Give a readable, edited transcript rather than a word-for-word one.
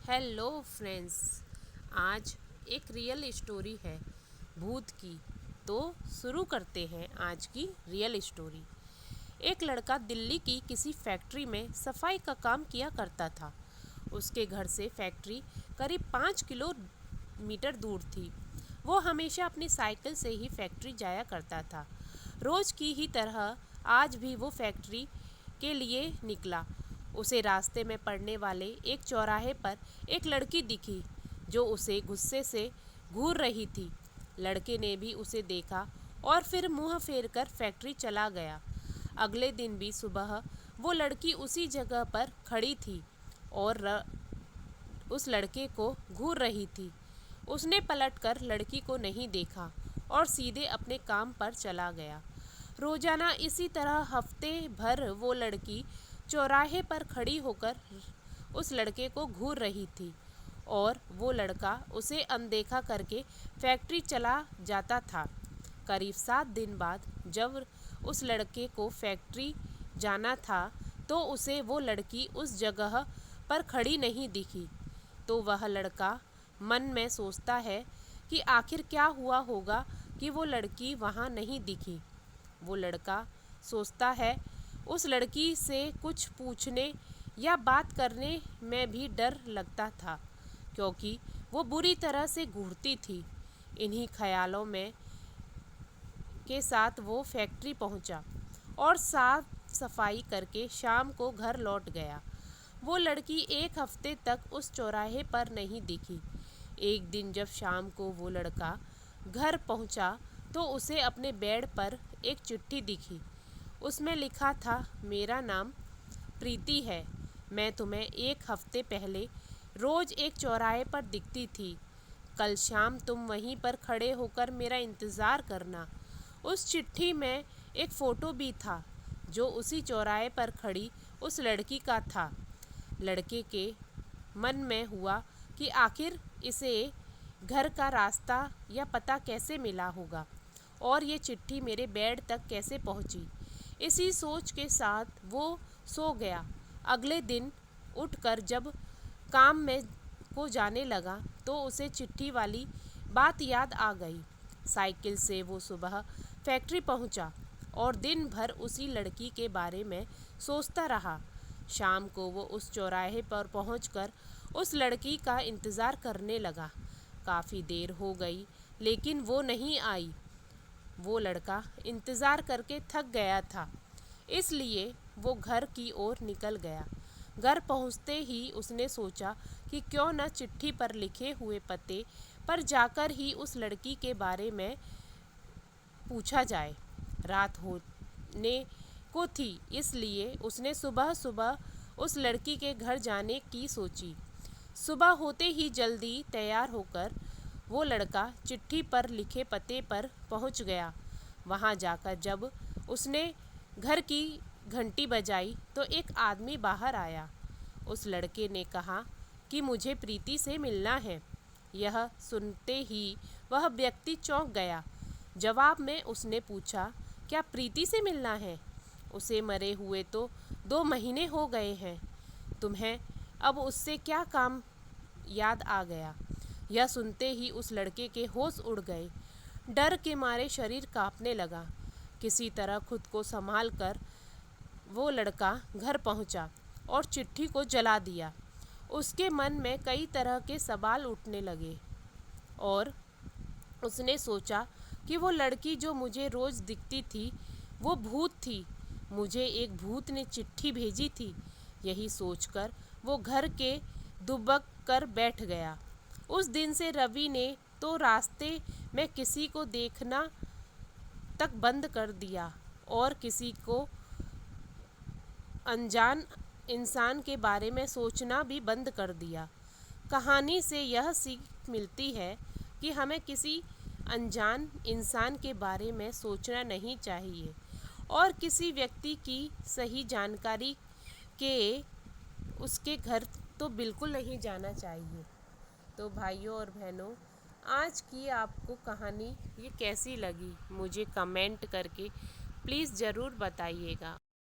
Hello friends. आज एक real story है भूत की। तो शुरू करते हैं आज की रियल स्टोरी। एक लड़का दिल्ली की किसी फैक्ट्री में सफाई का काम किया करता था। उसके घर से फैक्ट्री करीब 5 किलोमीटर दूर थी। वो हमेशा अपनी साइकिल से ही फैक्ट्री जाया करता था। रोज़ की ही तरह आज भी वो फैक्ट्री के लिए निकला। उसे रास्ते में पड़ने वाले एक चौराहे पर एक लड़की दिखी जो उसे गुस्से से घूर रही थी। लड़के ने भी उसे देखा और फिर मुंह फेर कर फैक्ट्री चला गया। अगले दिन भी सुबह वो लड़की उसी जगह पर खड़ी थी और उस लड़के को घूर रही थी। उसने पलटकर लड़की को नहीं देखा और सीधे अपने काम पर चला गया। रोजाना इसी तरह हफ्ते भर वो लड़की चौराहे पर खड़ी होकर उस लड़के को घूर रही थी और वो लड़का उसे अनदेखा करके फैक्ट्री चला जाता था। करीब 7 दिन बाद जब उस लड़के को फैक्ट्री जाना था तो उसे वो लड़की उस जगह पर खड़ी नहीं दिखी। तो वह लड़का मन में सोचता है कि आखिर क्या हुआ होगा कि वो लड़की वहाँ नहीं दिखी। वो लड़का सोचता है उस लड़की से कुछ पूछने या बात करने में भी डर लगता था क्योंकि वो बुरी तरह से घूरती थी। इन्हीं ख्यालों में के साथ वो फैक्ट्री पहुंचा और साफ सफाई करके शाम को घर लौट गया। वो लड़की एक हफ्ते तक उस चौराहे पर नहीं दिखी। एक दिन जब शाम को वो लड़का घर पहुंचा तो उसे अपने बेड पर एक चिट्ठी दिखी। उसमें लिखा था, मेरा नाम प्रीति है। मैं तुम्हें एक हफ्ते पहले रोज़ एक चौराहे पर दिखती थी। कल शाम तुम वहीं पर खड़े होकर मेरा इंतज़ार करना। उस चिट्ठी में एक फ़ोटो भी था जो उसी चौराहे पर खड़ी उस लड़की का था। लड़के के मन में हुआ कि आखिर इसे घर का रास्ता या पता कैसे मिला होगा और ये चिट्ठी मेरे बेड तक कैसे पहुंची। इसी सोच के साथ वो सो गया। अगले दिन उठकर जब काम में को जाने लगा तो उसे चिट्ठी वाली बात याद आ गई। साइकिल से वो सुबह फैक्ट्री पहुंचा और दिन भर उसी लड़की के बारे में सोचता रहा। शाम को वो उस चौराहे पर पहुंचकर उस लड़की का इंतज़ार करने लगा। काफ़ी देर हो गई लेकिन वो नहीं आई। वो लड़का इंतज़ार करके थक गया था, इसलिए वो घर की ओर निकल गया। घर पहुंचते ही उसने सोचा कि क्यों न चिट्ठी पर लिखे हुए पते पर जाकर ही उस लड़की के बारे में पूछा जाए। रात होने को थी, इसलिए उसने सुबह सुबह उस लड़की के घर जाने की सोची। सुबह होते ही जल्दी तैयार होकर वो लड़का चिट्ठी पर लिखे पते पर पहुंच गया। वहां जाकर जब उसने घर की घंटी बजाई तो एक आदमी बाहर आया। उस लड़के ने कहा कि मुझे प्रीति से मिलना है। यह सुनते ही वह व्यक्ति चौंक गया। जवाब में उसने पूछा, क्या प्रीति से मिलना है? उसे मरे हुए तो 2 महीने हो गए हैं। तुम्हें अब उससे क्या काम याद आ गया? यह सुनते ही उस लड़के के होश उड़ गए। डर के मारे शरीर कांपने लगा। किसी तरह खुद को संभाल कर वो लड़का घर पहुंचा और चिट्ठी को जला दिया। उसके मन में कई तरह के सवाल उठने लगे और उसने सोचा कि वो लड़की जो मुझे रोज़ दिखती थी वो भूत थी। मुझे एक भूत ने चिट्ठी भेजी थी। यही सोचकर वो घर के दुबक कर बैठ गया। उस दिन से रवि ने तो रास्ते में किसी को देखना तक बंद कर दिया और किसी को अनजान इंसान के बारे में सोचना भी बंद कर दिया। कहानी से यह सीख मिलती है कि हमें किसी अनजान इंसान के बारे में सोचना नहीं चाहिए और किसी व्यक्ति की सही जानकारी के उसके घर तो बिल्कुल नहीं जाना चाहिए। तो भाइयों और बहनों, आज की आपको कहानी ये कैसी लगी मुझे कमेंट करके प्लीज़ ज़रूर बताइएगा।